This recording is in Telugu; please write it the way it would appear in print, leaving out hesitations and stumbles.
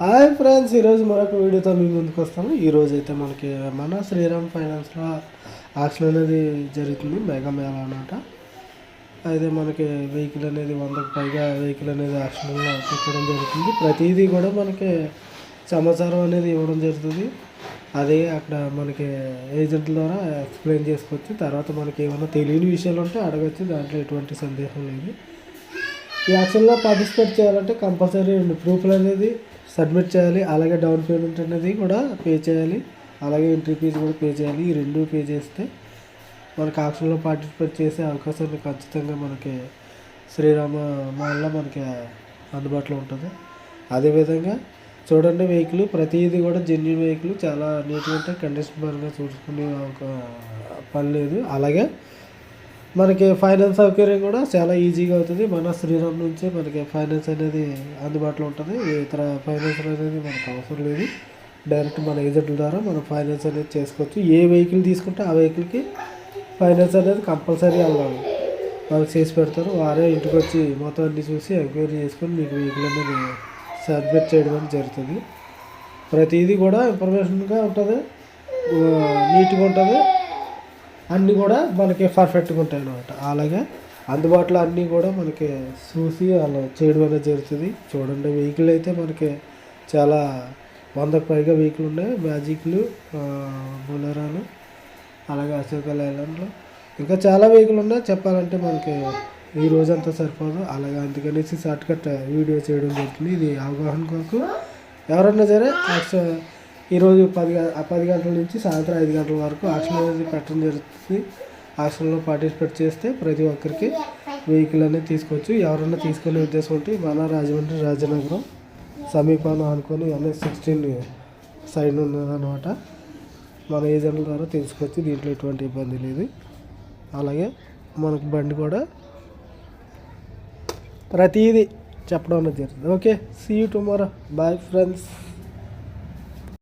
హాయ్ ఫ్రెండ్స్, ఈరోజు మరొక వీడియోతో మీ ముందుకు వస్తాము. ఈరోజు అయితే మనకి మన శ్రీరామ్ ఫైనాన్స్లో ఆక్షన్ అనేది జరుగుతుంది, మెగా మేళ అన్నమాట. అయితే మనకి వెహికల్ అనేది 100కు పైగా వెహికల్ అనేది ఆక్షన్లో పెట్టడం జరుగుతుంది. ప్రతిదీ కూడా మనకి సమాచారం అనేది ఇవ్వడం జరుగుతుంది. అదే అక్కడ మనకి ఏజెంట్ల ద్వారా ఎక్స్ప్లెయిన్ చేసుకోవచ్చు. తర్వాత మనకి ఏమైనా తెలియని విషయాలు ఉంటే అడగచ్చు, దాంట్లో ఎటువంటి సందేహం లేదు. ఈ యాక్షన్లో పార్టిసిపేట్ చేయాలంటే కంపల్సరీ 2 ప్రూఫ్లు అనేది సబ్మిట్ చేయాలి. అలాగే డౌన్ పేమెంట్ అనేది కూడా పే చేయాలి. అలాగే ఎంట్రీ ఫీజు కూడా పే చేయాలి. ఈ 2 పే చేస్తే మనకి ఆక్షన్లో పార్టిసిపేట్ చేసే అవకాశాన్ని ఖచ్చితంగా మనకి శ్రీరామ మాల్లో మనకి అందుబాటులో ఉంటుంది. అదేవిధంగా చూడండి, వెహికల్ ప్రతిదీ కూడా జెన్యూన్ వెహికల్, చాలా నీట్గా ఉంటాయి. కండిషన్ పరంగా చూసుకునే ఒక పని లేదు. అలాగే మనకి ఫైనాన్స్ సౌకర్యం కూడా చాలా ఈజీగా అవుతుంది. మన శ్రీరామ్ నుంచే మనకి ఫైనాన్స్ అనేది అందుబాటులో ఉంటుంది. ఇతర ఫైనాన్స్ అనేది మనకు అవసరం లేదు. డైరెక్ట్ మన ఏజెంట్ల ద్వారా మనం ఫైనాన్స్ అనేది చేసుకోవచ్చు. ఏ వెహికల్ తీసుకుంటే ఆ వెహికల్కి ఫైనాన్స్ అనేది కంపల్సరీ అవ్వాలి, వాళ్ళకి చేసి పెడతారు. వారే ఇంటికి వచ్చి మొత్తం అన్ని చూసి ఎంక్వైరీ చేసుకొని మీకు వెహికల్ అనేది సబ్మిట్ చేయడం అనేది జరుగుతుంది. ప్రతిదీ కూడా ఇన్ఫర్మేషన్గా ఉంటుంది, నీట్గా ఉంటుంది. అన్నీ కూడా మనకి పర్ఫెక్ట్గా ఉంటాయి అన్నమాట. అలాగే అందుబాటులో అన్నీ కూడా మనకి చూసి అలా చేయడం అనేది జరుగుతుంది. చూడండి, వెహికల్ అయితే మనకి చాలా 100కు పైగా వెహికల్ ఉన్నాయి. మ్యాజిక్లు, బొలెరాలు, అలాగే అశోక లైలాండ్లు, ఇంకా చాలా వెహికల్ ఉన్నాయి. చెప్పాలంటే మనకి ఈ రోజంతా సరిపోదు. అలాగే అందుకనేసి షార్ట్కట్ వీడియో చేయడం జరుగుతుంది. ఇది అవగాహన కొరకు ఎవరన్నా సరే ఈరోజు 10 గంటల నుంచి సాయంత్రం 5 గంటల వరకు ఆక్షన్ అనేది పెట్టడం జరుగుతుంది. ఆక్షన్లో పార్టిసిపేట్ చేస్తే ప్రతి ఒక్కరికి వెహికల్ అనేది తీసుకోవచ్చు. ఎవరన్నా తీసుకునే ఉద్దేశం ఉంటే మన రాజమండ్రి రాజనగరం సమీపాన అనుకొని NH16 సైడ్ ఉన్నదన్నమాట. మన ఏజెంట్ల ద్వారా తీసుకోవచ్చు. దీంట్లో ఎటువంటి ఇబ్బంది లేదు. అలాగే మనకు బండి కూడా ప్రతిదీ చెప్పడం అనేది జరుగుతుంది. Okay, see you tomorrow. Bye friends.